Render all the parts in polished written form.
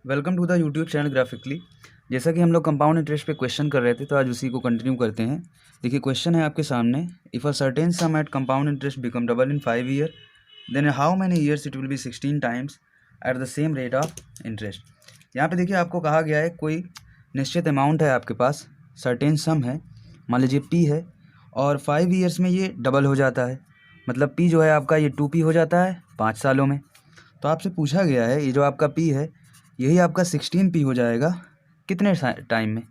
Welcome to the YouTube channel Graphically. जैसा कि हम लोग कंपाउंड इंटरेस्ट पे क्वेश्चन कर रहे थे, तो आज उसी को कंटिन्यू करते हैं। देखिए क्वेश्चन है आपके सामने, if a certain sum at compound interest become double in 5 year, then how many years it will be 16 times at the same rate of interest. यहाँ पे देखिए आपको कहा गया है कोई निश्चित अमाउंट है आपके पास, सर्टेन सम है, मान लीजिए पी है, और 5 ईयर्स में ये डबल हो जाता है। मतलब पी जो है आपका ये 2p हो जाता है 5 सालों में। तो आपसे पूछा गया है ये जो आपका पी है यही आपका 16p हो जाएगा कितने टाइम में।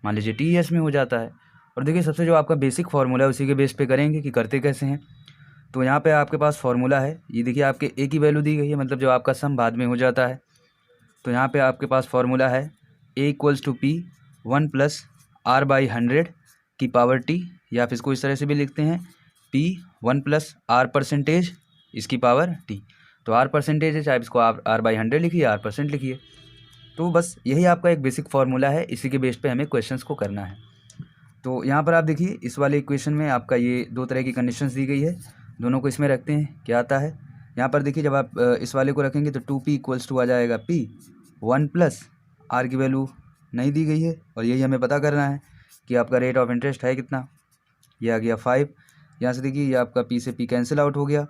मान लीजिए टी ईयर्स में हो जाता है। और देखिए सबसे जो आपका बेसिक फार्मूला है उसी के बेस पे करेंगे कि करते कैसे हैं। तो यहाँ पे आपके पास फार्मूला है, ये देखिए आपके ए की वैल्यू दी गई है, मतलब जो आपका सम बाद में हो जाता है। तो यहाँ पे आपके पास फार्मूला है ए इक्वल्स टू पी 1+r/100 की पावर टी, या फिर इसको इस तरह से भी लिखते हैं पी 1+r% इसकी पावर टी। तो r% है, चाहे इसको आप r/100 लिखिए, r% लिखिए। तो बस यही आपका एक बेसिक फार्मूला है, इसी के बेस पे हमें क्वेश्चंस को करना है। तो यहाँ पर आप देखिए इस वाले इक्वेशन में आपका ये दो तरह की कंडीशंस दी गई है, दोनों को इसमें रखते हैं क्या आता है। यहाँ पर देखिए जब आप इस वाले को रखेंगे तो 2p इक्वल्स टू आ जाएगा p 1+r की वैल्यू नहीं दी गई है, और यही हमें पता करना है कि आपका रेट ऑफ इंटरेस्ट है कितना। ये आ गया 5। यहाँ से देखिए ये आपका p से p कैंसिल आउट हो गया,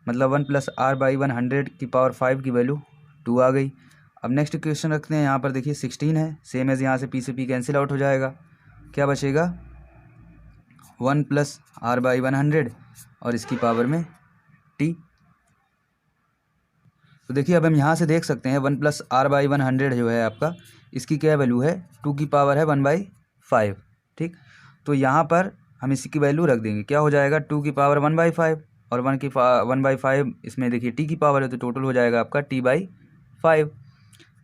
मतलब 1+r/100 की पावर 5 की वैल्यू 2 आ गई। अब नेक्स्ट इक्वेशन रखते हैं, यहाँ पर देखिए 16 है, सेम एज यहाँ से p से p कैंसिल आउट हो जाएगा, क्या बचेगा 1+r/100 और इसकी पावर में t। तो देखिए अब हम यहाँ से देख सकते हैं 1+r/100 जो है आपका, इसकी क्या वैल्यू है 2 की पावर है 1/5। ठीक, तो यहाँ पर हम इसी की वैल्यू रख देंगे, क्या हो जाएगा 2 की पावर 1/5 और 1/5 इसमें देखिए t की पावर है, तो टोटल हो जाएगा आपका t/5,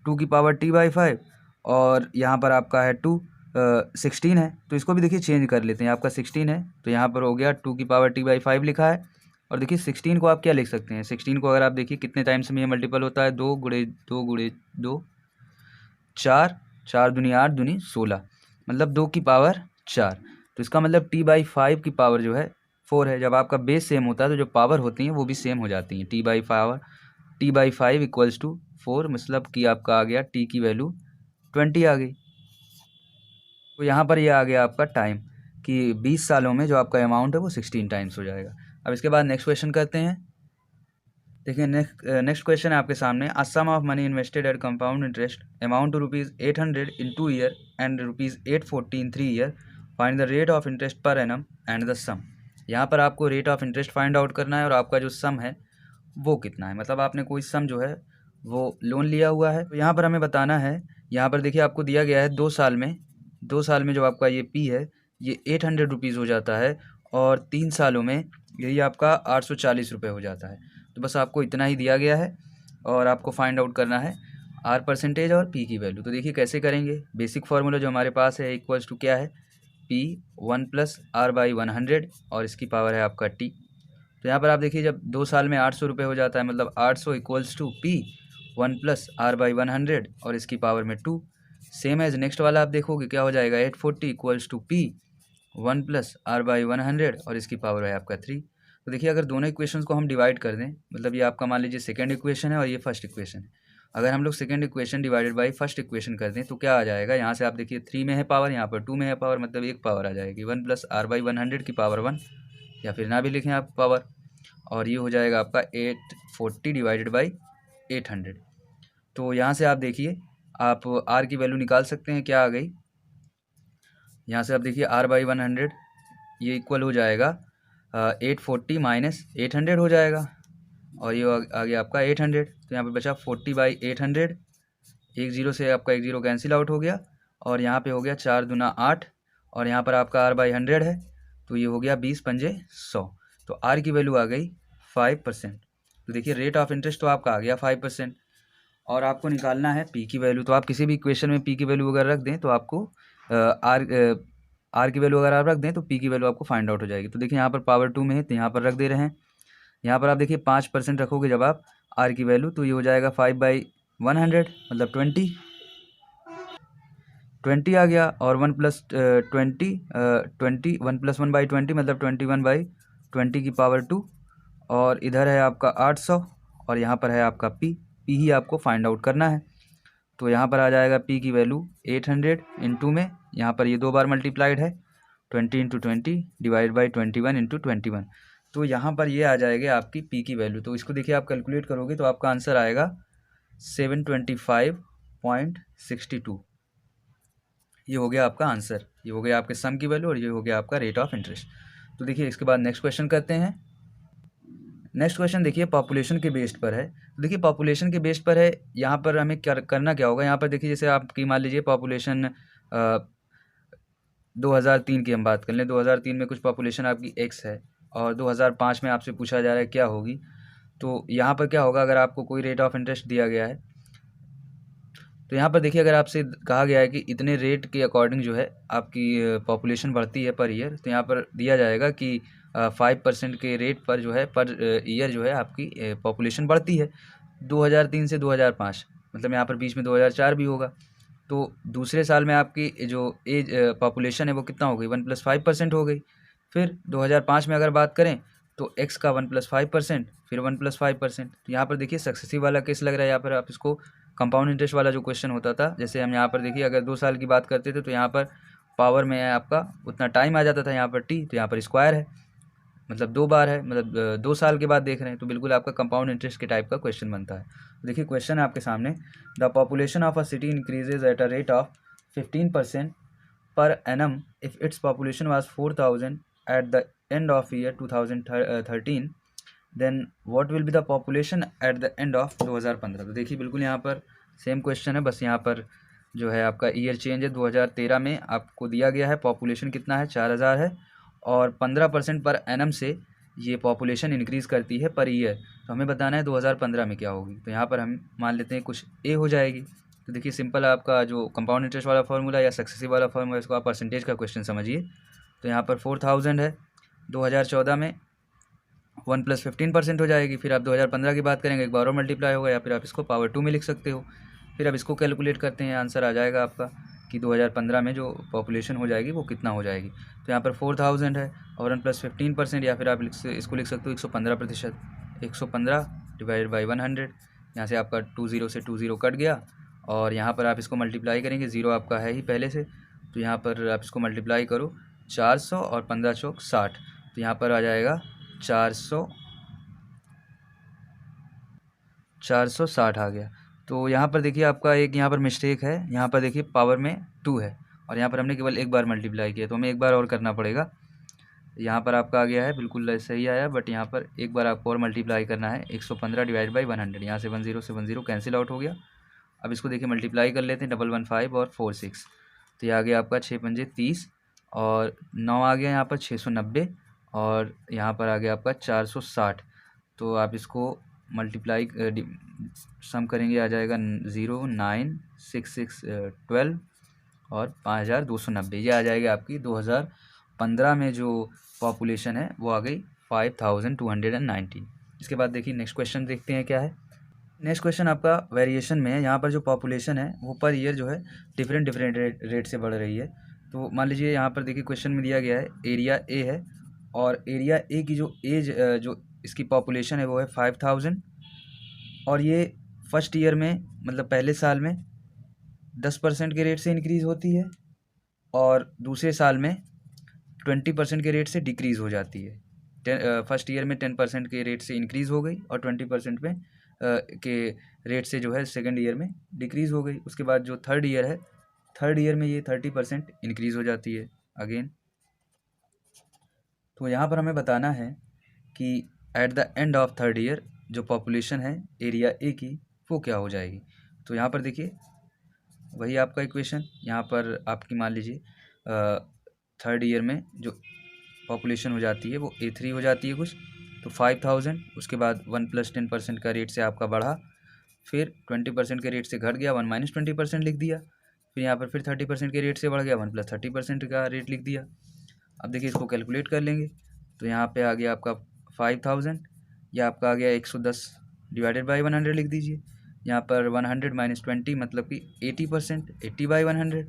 2 की पावर t/5। और यहाँ पर आपका है 16 है, तो इसको भी देखिए चेंज कर लेते हैं, आपका 16 है तो यहाँ पर हो गया 2 की पावर t/5 लिखा है। और देखिए 16 को आप क्या लिख सकते हैं, 16 को अगर आप देखिए कितने टाइम्स में ये मल्टीपल होता है, 2 गुणे 2 गुणे 2 4, 4 दूनी 8 दूनी 16, मतलब 2 की पावर 4। तो इसका मतलब t/5 की पावर जो है 4 है। जब आपका बेस सेम होता है तो जो पावर होती हैं वो भी सेम हो जाती हैं। t/5 इक्वल्स टू 4, मतलब कि आपका आ गया t की वैल्यू 20 आ गई। तो यहाँ पर ये आ गया आपका टाइम कि 20 सालों में जो आपका अमाउंट है वो 16 टाइम्स हो जाएगा। अब इसके बाद नेक्स्ट क्वेश्चन करते हैं। देखिए नेक्स्ट क्वेश्चन है आपके सामने, a sum of money invested at compound interest amount to ₹800 in 2 year and ₹840 in 3 year, find the rate of interest per annum and the sum. यहाँ पर आपको rate of interest find out करना है और आपका जो सम है वो कितना है, मतलब आपने कोई सम जो है वो लोन लिया हुआ है। तो यहाँ पर हमें बताना है, यहाँ पर देखिए आपको दिया गया है 2 साल में जो आपका ये पी है ये 800 रुपीज़ हो जाता है, और 3 सालों में यही आपका 840 रुपये हो जाता है। तो बस आपको इतना ही दिया गया है और आपको फाइंड आउट करना है r% और p की वैल्यू। तो देखिए कैसे करेंगे, बेसिक फार्मूला जो हमारे पास है इक्वल्स टू क्या है p 1+r/100 और इसकी पावर है आपका t। तो यहाँ पर आप देखिए जब 2 साल में 800 रुपये हो जाता है, मतलब 800 इक्वल्स टू p 1+r/100 और इसकी पावर में 2। सेम एज नेक्स्ट वाला आप देखोगे क्या हो जाएगा 840 इक्वल्स टू p 1+r/100 और इसकी पावर है आपका 3। तो देखिए अगर दोनों इक्वेशंस को हम डिवाइड कर दें, मतलब ये आपका मान लीजिए सेकेंड इक्वेशन है और ये फर्स्ट इक्वेशन है, अगर हम लोग second equation divided by first equation कर दें तो क्या आ जाएगा, यहाँ से आप देखिए 3 में है पावर, यहाँ पर 2 में है पावर, मतलब एक पावर आ जाएगी 1+r/100 की पावर 1, या फिर ना भी लिखें आप पावर, और ये हो जाएगा आपका 840 डिवाइडेड बाई 800। तो यहाँ से आप देखिए आप r की वैल्यू निकाल सकते हैं, क्या आ गई, यहाँ से आप देखिए r/100 ये इक्वल हो जाएगा 840 माइनस 800 हो जाएगा, और ये आ गया आपका 800। तो यहाँ पे बचा 40/800, एक जीरो से आपका एक जीरो कैंसिल आउट हो गया, और यहाँ पे हो गया 4 दूना 8, और यहाँ पर आपका r/100 है तो ये हो गया 20×100। तो r की वैल्यू आ गई 5%। तो देखिए रेट ऑफ इंटरेस्ट तो आपका आ गया 5%, और आपको निकालना है p की वैल्यू। तो आप किसी भी इक्वेशन में p की वैल्यू अगर रख दें तो आपको r की वैल्यु अगर आप रख दें तो p की वैल्यू आपको फाइंड आउट हो जाएगी। तो देखिए यहाँ पर पावर 2 में है तो यहाँ पर रख दे रहे हैं, यहाँ पर आप देखिए 5% रखोगे जब आप r की वैल्यू, तो ये हो जाएगा 5/100 मतलब 20 आ गया, और 1+20 1+1/20 मतलब 21/20 की पावर 2, और इधर है आपका 800 और यहाँ पर है आपका p ही आपको फाइंड आउट करना है। तो यहाँ पर आ जाएगा p की वैल्यू 800 इंटू में, यहाँ पर ये 2 बार मल्टीप्लाइड है 20 इंटू 20 डिवाइड बाई 21 इंटू 21। तो यहाँ पर ये आ जाएगा आपकी p की वैल्यू। तो इसको देखिए आप कैलकुलेट करोगे तो आपका आंसर आएगा 725.62। ये हो गया आपका आंसर, ये हो गया आपके सम की वैल्यू और ये हो गया आपका रेट ऑफ इंटरेस्ट। तो देखिए इसके बाद नेक्स्ट क्वेश्चन करते हैं। नेक्स्ट क्वेश्चन देखिए पॉपुलेशन के बेस्ड पर है। तो देखिए पॉपुलेशन के बेस्ड पर है, यहाँ पर हमें क्या करना क्या होगा। यहाँ पर देखिए जैसे आपकी मान लीजिए पॉपुलेशन 2003 की हम बात कर लें, 2003 में कुछ पॉपुलेशन आपकी x है और 2005 में आपसे पूछा जा रहा है क्या होगी। तो यहाँ पर क्या होगा, अगर आपको कोई रेट ऑफ इंटरेस्ट दिया गया है तो यहाँ पर देखिए अगर आपसे कहा गया है कि इतने रेट के अकॉर्डिंग जो है आपकी पॉपुलेशन बढ़ती है पर ईयर, तो यहाँ पर दिया जाएगा कि 5% के रेट पर जो है पर ईयर जो है आपकी पॉपुलेशन बढ़ती है 2003 से 2005, मतलब यहाँ पर बीच में 2004 भी होगा। तो दूसरे साल में आपकी जो एज पॉपुलेशन है वो कितना हो गई 1+5% हो गई। फिर 2005 में अगर बात करें तो x का 1+5%, फिर 1+5%। तो यहाँ पर देखिए सक्सेसिव वाला केस लग रहा है। यहाँ पर आप इसको कंपाउंड इंटरेस्ट वाला जो क्वेश्चन होता था, जैसे हम यहाँ पर देखिए अगर 2 साल की बात करते थे तो यहाँ पर पावर में है आपका उतना टाइम आ जाता था, यहाँ पर t, तो यहाँ पर स्क्वायर है मतलब 2 बार है, मतलब 2 साल के बाद देख रहे हैं, तो बिल्कुल आपका कंपाउंड इंटरेस्ट के टाइप का क्वेश्चन बनता है। तो देखिए क्वेश्चन है आपके सामने, the population of a city increases at a rate of 15% per annum if its population was 4000 at the end of year 2013, then what will be the population at the end of 2015। तो देखिए बिल्कुल यहाँ पर same question है, बस यहाँ पर जो है आपका ईयर चेंज है। 2013 में आपको दिया गया है पॉपुलेशन कितना है 4000 है और 15% पर एनम से ये पॉपुलेशन इंक्रीज़ करती है पर ईयर। तो हमें बताना है 2015 में क्या होगी। तो यहाँ पर हम मान लेते हैं कुछ ए हो जाएगी। तो देखिए सिंपल आपका जो कंपाउंड इंटरेस्ट वाला फार्मूला या सक्सेसिव वाला फार्मूला, इसको आप परसेंटेज का क्वेश्चन समझिए। तो यहाँ पर 4000 है 2014 में 1+15% हो जाएगी। फिर आप 2015 की बात करेंगे एक बार और मल्टीप्लाई होगा, या फिर आप इसको पावर 2 में लिख सकते हो। फिर अब इसको कैलकुलेट करते हैं, आंसर आ जाएगा आपका कि 2015 में जो पॉपुलेशन हो जाएगी वो कितना हो जाएगी। तो यहाँ पर 4000 है और 1+15%, या फिर आप इसको लिख सकते हो 115%, 115 डिवाइडेड बाई 100। यहाँ से आपका 20 से 20 कट गया और यहाँ पर आप इसको मल्टीप्लाई करेंगे, 0 आपका है ही पहले से, तो यहाँ पर आप इसको मल्टीप्लाई करो 400 और 15 चौक 60, तो यहाँ पर आ जाएगा 460 आ गया। तो यहाँ पर देखिए आपका एक यहाँ पर मिस्टेक है, यहाँ पर देखिए पावर में 2 है और यहाँ पर हमने केवल एक बार मल्टीप्लाई किया, तो हमें एक बार और करना पड़ेगा। यहाँ पर आपका आ गया है बिल्कुल सही आया, बट यहाँ पर एक बार आपको और मल्टीप्लाई करना है 115 डिवाइड बाई 100। यहाँ से 10 से 10 कैंसिल आउट हो गया। अब इसको देखिए मल्टीप्लाई कर लेते हैं, 115 और 46, तो ये आ गया आपका 6 पंजे 30 और 9 आ गया यहाँ पर 690 और यहाँ पर आ गया आपका 460। तो आप इसको मल्टीप्लाई सम करेंगे आ जाएगा 0 9 6 6 12 और 5290, ये आ जाएगी आपकी 2015 में जो पॉपुलेशन है वो आ गई 5219। इसके बाद देखिए नेक्स्ट क्वेश्चन देखते हैं क्या है। नेक्स्ट क्वेश्चन आपका वेरिएशन में है। यहाँ पर जो पॉपुलेशन है वो पर ईयर जो है डिफरेंट रेट से बढ़ रही है। तो मान लीजिए यहाँ पर देखिए क्वेश्चन में दिया गया है एरिया ए है और एरिया ए की जो एज जो इसकी पॉपुलेशन है वो है 5000 और ये फर्स्ट ईयर में मतलब पहले साल में 10% के रेट से इंक्रीज़ होती है और दूसरे साल में 20% के रेट से डिक्रीज़ हो जाती है। फर्स्ट ईयर में 10% के रेट से इंक्रीज़ हो गई और 20% में के रेट से जो है सेकेंड ईयर में डिक्रीज़ हो गई। उसके बाद जो थर्ड ईयर है, थर्ड ईयर में ये 30% इंक्रीज़ हो जाती है अगेन। तो यहाँ पर हमें बताना है कि eight the end of third year जो पॉपुलेशन है एरिया ए की वो क्या हो जाएगी। तो यहाँ पर देखिए वही आपका इक्वेशन, यहाँ पर आपकी मान लीजिए थर्ड ईयर में जो पॉपुलेशन हो जाती है वो A3 हो जाती है कुछ, तो 5000, उसके बाद 1+10% का रेट से आपका बढ़ा, फिर 20% के रेट से घट गया, 1 - 20% लिख दिया, फिर यहाँ पर फिर 30% के रेट से बढ़ गया, 1+30% का रेट लिख दिया। अब देखिए इसको कैलकुलेट कर लेंगे, तो यहाँ पे आ गया आपका 5000, या आपका आ गया 110 डिवाइडेड बाई 100 लिख दीजिए। यहाँ पर 100 - 20 मतलब कि 80%, 80/100।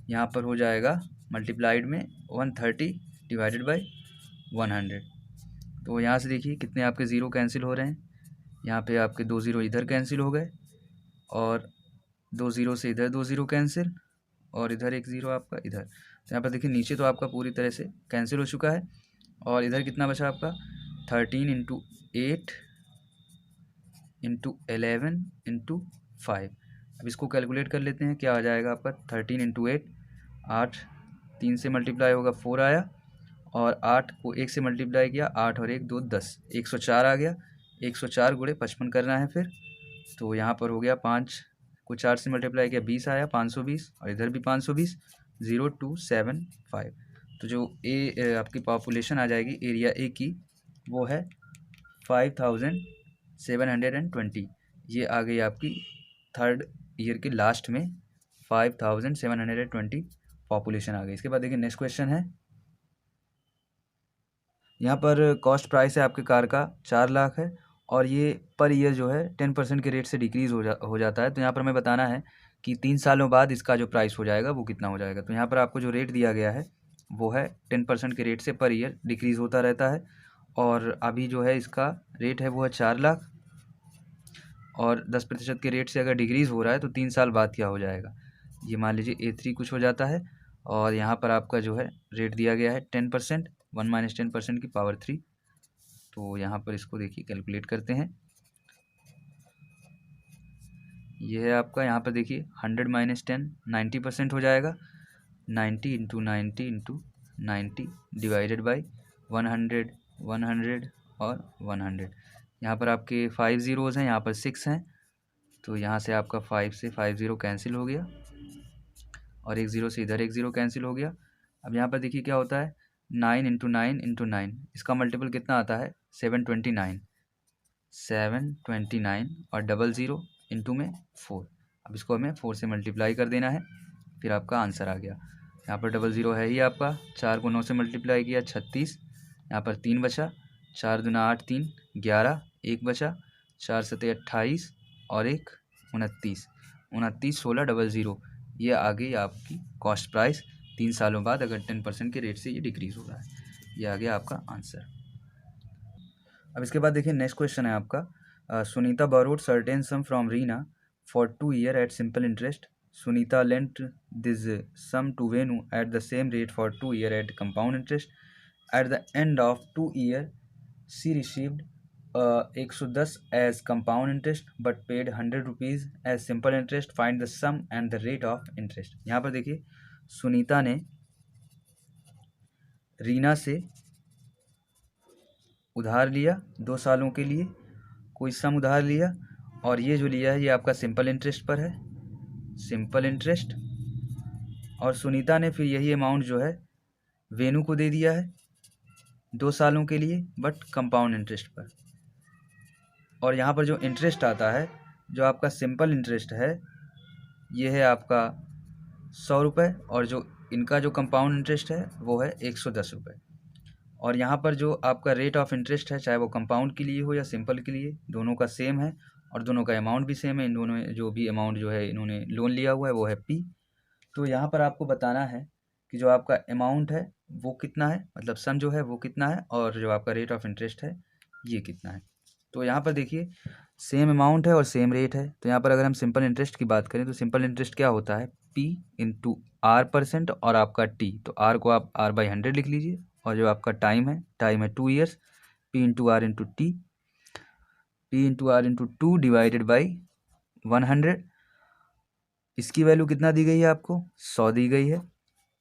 यहाँ पर हो जाएगा मल्टीप्लाइड में 130 डिवाइडेड बाई 100। तो यहाँ से देखिए कितने आपके ज़ीरो कैंसिल हो रहे हैं, यहाँ पे आपके 2 ज़ीरो इधर कैंसिल हो गए और 2 ज़ीरो से इधर 2 ज़ीरो कैंसिल, और इधर 1 ज़ीरो आपका इधर। तो यहाँ पर देखिए नीचे तो आपका पूरी तरह से कैंसिल हो चुका है, और इधर कितना बचा आपका 13 इंटू 8 इंटू 11 इंटू 5। अब इसको कैलकुलेट कर लेते हैं, क्या आ जाएगा आपका 13 इंटू 8, 8 3 से मल्टीप्लाई होगा 4 आया, और 8 को 1 से मल्टीप्लाई किया, 8 और 1 2 10, 104 आ गया। 104 गुणे 55 करना है फिर, तो यहाँ पर हो गया 5 को 4 से मल्टीप्लाई किया 20 आया, 520, और इधर भी 520, 0275। तो जो आपकी पॉपुलेशन आ जाएगी एरिया ए की, वो है 5720। ये आ गई आपकी थर्ड ईयर के लास्ट में 5720 पॉपुलेशन आ गई। इसके बाद देखिए नेक्स्ट क्वेश्चन है, यहाँ पर कॉस्ट प्राइस है आपके कार का 4 लाख है, और ये पर ईयर जो है 10% के रेट से डिक्रीज़ हो जाता है। तो यहाँ पर हमें बताना है कि 3 सालों बाद इसका जो प्राइस हो जाएगा वो कितना हो जाएगा। तो यहाँ पर आपको जो रेट दिया गया है वो है 10% के रेट से पर ईयर डिक्रीज़ होता रहता है, और अभी जो है इसका रेट है वो है 4 लाख, और 10% के रेट से अगर डिक्रीज़ हो रहा है तो 3 साल बाद क्या हो जाएगा, ये मान लीजिए A3 कुछ हो जाता है, और यहाँ पर आपका जो है रेट दिया गया है 10%, 1 माइनस 10% की पावर 3। तो यहाँ पर इसको देखिए कैलकुलेट करते हैं, ये है आपका, यहाँ पर देखिए 100 माइनस 10 90% हो जाएगा, 90 इंटू 90 इंटू 90 डिवाइडेड बाई 100 100 और 100। यहाँ पर आपके 5 ज़ीरोज़ हैं, यहाँ पर 6 हैं, तो यहाँ से आपका 5 से 5 ज़ीरो कैंसिल हो गया, और 1 ज़ीरो से इधर 1 ज़ीरो कैंसिल हो गया। अब यहाँ पर देखिए क्या होता है, 9 इंटू 9 इंटू 9, इसका मल्टीपल कितना आता है 729, 729 और डबल ज़ीरो इंटू में 4। अब इसको हमें 4 से मल्टीप्लाई कर देना है, फिर आपका आंसर आ गया। यहाँ पर डबल ज़ीरो है ही आपका, 4 को 9 से मल्टीप्लाई किया 36, यहाँ पर 3 बचा, 4 दूना 8 3 11, 1 बचा, 4 सते 28 और 1 29, 29 16 डबल ज़ीरो। ये आ गई आपकी कॉस्ट प्राइस 3 सालों बाद, अगर 10% के रेट से ये डिक्रीज़ हो रहा है। ये आ गया आपका आंसर। अब इसके बाद देखिए नेक्स्ट क्वेश्चन है आपका, Sunita borrowed certain sum from Reena for 2 year at simple interest. Sunita lent this sum to Venu at the same rate for 2 year at compound interest. At the end of 2 year she received 110 as compound interest but paid 100 rupees as simple interest. Find the sum and the rate of interest. यहाँ पर देखिए सुनीता ने रीना से उधार लिया 2 सालों के लिए, कोई सम उधार लिया, और ये जो लिया है ये आपका सिंपल इंटरेस्ट पर है, सिंपल इंटरेस्ट। और सुनीता ने फिर यही अमाउंट जो है वेनु को दे दिया है 2 सालों के लिए, बट कंपाउंड इंटरेस्ट पर। और यहाँ पर जो इंटरेस्ट आता है, जो आपका सिंपल इंटरेस्ट है, ये है आपका 100 रुपये, और जो इनका जो कंपाउंड इंटरेस्ट है वो है 110 रुपये। और यहाँ पर जो आपका रेट ऑफ इंटरेस्ट है, चाहे वो कंपाउंड के लिए हो या सिंपल के लिए, दोनों का सेम है, और दोनों का अमाउंट भी सेम है। इन दोनों में जो भी अमाउंट जो है इन्होंने लोन लिया हुआ है वो है P। तो यहाँ पर आपको बताना है कि जो आपका अमाउंट है वो कितना है, मतलब सम जो है वो कितना है, और जो आपका रेट ऑफ इंटरेस्ट है ये कितना है। तो यहाँ पर देखिए सेम अमाउंट है और सेम रेट है। तो यहाँ पर अगर हम सिंपल इंटरेस्ट की बात करें तो सिंपल इंटरेस्ट क्या होता है, P इंटू R% और आपका T। तो R को आप R/100 लिख लीजिए, और जो आपका टाइम है 2 years, P into R into T, P into R into 2 divided by 100। इसकी वैल्यू कितना दी गई है आपको, 100 दी गई है।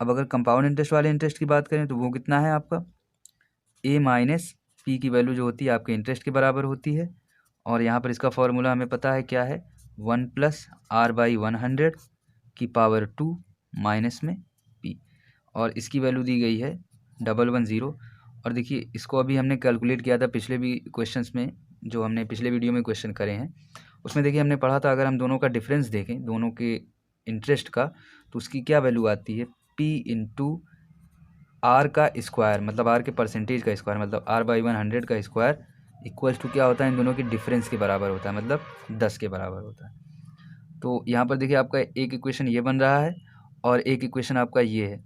अब अगर कंपाउंड इंटरेस्ट वाले इंटरेस्ट की बात करें तो वो कितना है आपका, A माइनस P की वैल्यू जो होती है आपके इंटरेस्ट के बराबर होती है। और यहाँ पर इसका फॉर्मूला हमें पता है क्या है, 1 प्लस R/100 की पावर 2 माइनस में P, और इसकी वैल्यू दी गई है 110। और देखिए इसको अभी हमने कैलकुलेट किया था पिछले भी क्वेश्चंस में, जो हमने पिछले वीडियो में क्वेश्चन करे हैं उसमें देखिए हमने पढ़ा था, अगर हम दोनों का डिफरेंस देखें, दोनों के इंटरेस्ट का, तो उसकी क्या वैल्यू आती है, P इंटू R का स्क्वायर, मतलब R के परसेंटेज का स्क्वायर, मतलब R/100 का स्क्वायर इक्वल्स टू क्या होता है, इन दोनों के डिफरेंस के बराबर होता है, मतलब 10 के बराबर होता है। तो यहाँ पर देखिए आपका एक इक्वेशन ये बन रहा है, और एक इक्वेशन आपका ये है।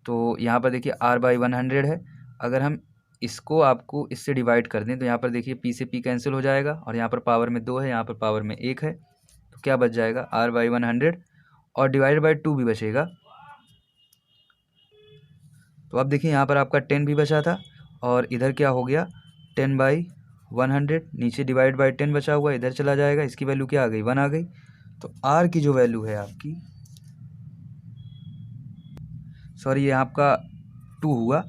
तो यहाँ पर देखिए R/100 है, अगर हम इसको आपको इससे डिवाइड कर दें तो यहाँ पर देखिए P से P कैंसिल हो जाएगा, और यहाँ पर पावर में 2 है, यहाँ पर पावर में 1 है, तो तो क्या बच जाएगा, R/100 और डिवाइड बाई 2 भी बचेगा। तो अब देखिए यहाँ पर आपका 10 भी बचा था और इधर क्या हो गया 10/100, नीचे डिवाइड बाई 10 बचा हुआ इधर चला जाएगा, इसकी वैल्यू क्या आ गई 1 आ गई। तो आर की जो वैल्यू है आपकी, सॉरी ये आपका 2 हुआ,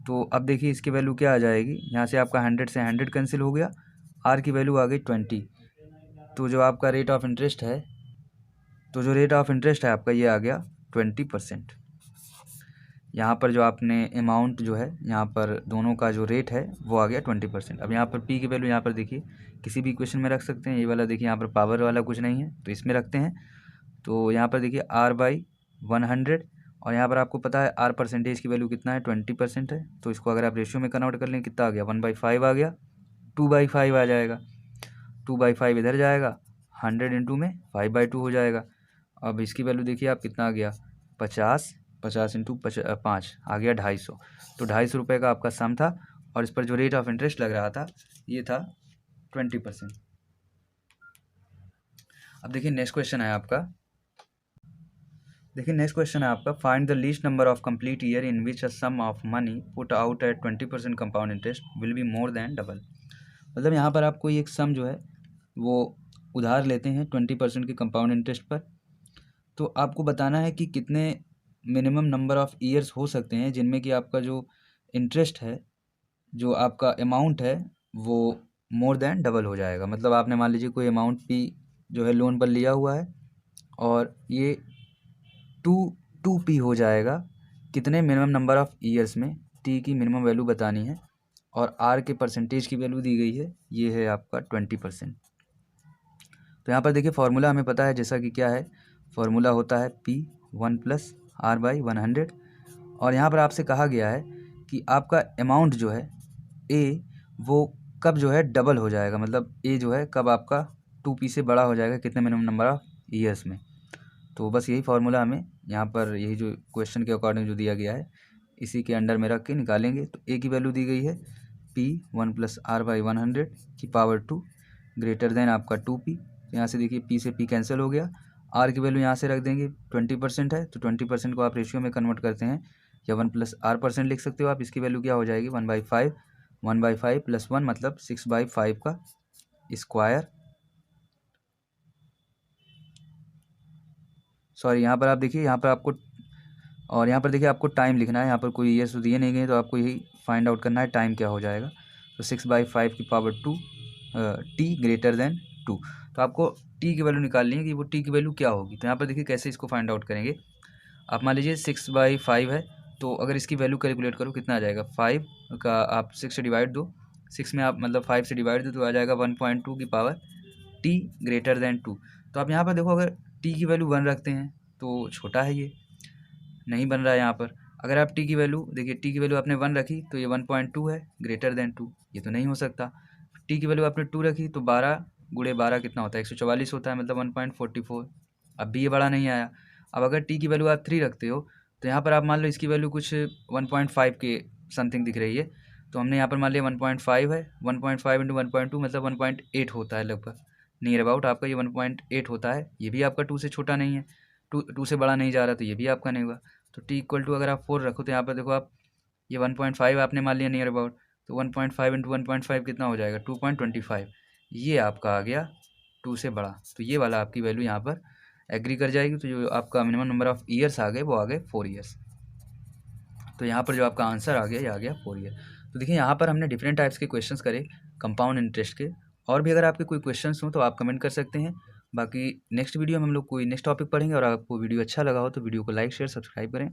तो अब देखिए इसकी वैल्यू क्या आ जाएगी, यहाँ से आपका 100 से 100 कैंसिल हो गया, आर की वैल्यू आ गई 20। तो जो आपका रेट ऑफ इंटरेस्ट है, तो जो रेट ऑफ इंटरेस्ट है आपका ये आ गया 20%। यहाँ पर जो आपने अमाउंट जो है यहाँ पर दोनों का जो रेट है वो आ गया 20%। अब यहाँ पर पी की वैल्यू यहाँ पर देखिए किसी भी इक्वेशन में रख सकते हैं, ये वाला देखिए यहाँ पर पावर वाला कुछ नहीं है तो इसमें रखते हैं। तो यहाँ पर देखिए R/100 और यहाँ पर आपको पता है R परसेंटेज की वैल्यू कितना है 20% है, तो इसको अगर आप रेशियो में कन्वर्ट कर लें कितना आ गया 1/5 आ गया, 2/5 आ जाएगा, 2/5 इधर जाएगा, 100 इंटू में 5/2 हो जाएगा। अब इसकी वैल्यू देखिए आप कितना आ गया 50 इंटू 5 आ गया 250। तो 250 रुपये का आपका सम था और इस पर जो रेट ऑफ इंटरेस्ट लग रहा था ये था 20%। अब देखिए नेक्स्ट क्वेश्चन है आपका, देखिए नेक्स्ट क्वेश्चन है आपका, find the least number of complete year in which a sum of money put out at 20% compound interest will be more than double. मतलब यहाँ पर आपको एक सम जो है वो उधार लेते हैं 20% के कंपाउंड इंटरेस्ट पर, तो आपको बताना है कि कितने मिनिमम नंबर ऑफ ईयर्स हो सकते हैं जिनमें कि आपका जो इंटरेस्ट है, जो आपका अमाउंट है वो मोर देन डबल हो जाएगा। मतलब आपने मान लीजिए कोई अमाउंट पी जो है लोन पर लिया हुआ है और ये 2p हो जाएगा, कितने मिनिमम नंबर ऑफ ईयर्स में, टी की मिनिमम वैल्यू बतानी है और आर के परसेंटेज की वैल्यू दी गई है, ये है आपका 20%। तो यहाँ पर देखिए फार्मूला हमें पता है जैसा कि क्या है, फार्मूला होता है P1 + R/100 और यहाँ पर आपसे कहा गया है कि आपका अमाउंट जो है ए वो कब जो है डबल हो जाएगा, मतलब ए जो है कब आपका 2p से बड़ा हो जाएगा, कितने मिनिमम नंबर ऑफ ईयर्स में। तो बस यही फार्मूला हमें यहाँ पर यही जो क्वेश्चन के अकॉर्डिंग जो दिया गया है इसी के अंडर में रख के निकालेंगे। तो ए की वैल्यू दी गई है P1 + R/100 की पावर 2 ग्रेटर देन आपका 2p। तो यहाँ से देखिए p से p कैंसिल हो गया, r की वैल्यू यहाँ से रख देंगे 20% है, तो 20% को आप रेशियो में कन्वर्ट करते हैं या 1 + R% लिख सकते हो आप, इसकी वैल्यू क्या हो जाएगी 1/5, 1/5 + 1 मतलब 6/5 का स्क्वायर। सॉरी यहाँ पर आप देखिए यहाँ पर आपको, और यहाँ पर देखिए आपको टाइम लिखना है, यहाँ पर कोई ईयर्स तो दिए नहीं गए तो आपको यही फाइंड आउट करना है टाइम क्या हो जाएगा। तो 6/5 की पावर 2 t ग्रेटर देन 2, तो आपको t की वैल्यू निकालनी है कि वो t की वैल्यू क्या होगी। तो यहाँ पर देखिए कैसे इसको फाइंड आउट करेंगे, आप मान लीजिए 6/5 है तो अगर इसकी वैल्यू कैलकुलेट करो कितना आ जाएगा, 5 का आप 6 से डिवाइड दो, 6 में आप मतलब 5 से डिवाइड दो तो आ जाएगा 1.2 की पावर t ग्रेटर देन 2। तो आप यहाँ पर देखो अगर t की वैल्यू 1 रखते हैं तो छोटा है, ये नहीं बन रहा है यहाँ पर। अगर आप t की वैल्यू देखिए, t की वैल्यू आपने 1 रखी तो ये 1.2 है ग्रेटर देन 2, ये तो नहीं हो सकता। t की वैल्यू आपने 2 रखी तो 12 × 12 कितना होता है 144 होता है, मतलब 1.44, अब भी ये बड़ा नहीं आया। अब अगर t की वैल्यू आप 3 रखते हो तो यहाँ पर आप मान लो इसकी वैल्यू कुछ 1.5 के समथिंग दिख रही है, तो हमने यहाँ पर मान लिया 1.5 है, 1.5 × 1.2 मतलब 1.8 होता है लगभग, नियर अबाउट आपका ये 1.8 होता है। ये भी आपका 2 से छोटा नहीं है, 2 से बड़ा नहीं जा रहा, तो ये भी आपका नहीं हुआ। तो t अगर आप 4 रखो तो यहाँ पर देखो आप ये 1.5 आपने मान लिया नियर अबाउट, तो 1.5 × 1.5 कितना हो जाएगा 2.25, ये आपका आ गया 2 से बड़ा। तो ये वाला आपकी वैल्यू यहाँ पर एग्री कर जाएगी। तो जो आपका मिनिमम नंबर ऑफ ईयर्स आ गए वो आ गए 4 ईयर्स। तो यहाँ पर जो आपका आंसर आ गया ये आ गया 4 ईयर। तो देखिए यहाँ पर हमने डिफरेंट टाइप्स के क्वेश्चंस करे कंपाउंड इंटरेस्ट के, और भी अगर आपके कोई क्वेश्चंस हो तो आप कमेंट कर सकते हैं। बाकी नेक्स्ट वीडियो में हम लोग कोई नेक्स्ट टॉपिक पढ़ेंगे, और आपको वीडियो अच्छा लगा हो तो वीडियो को लाइक शेयर सब्सक्राइब करें।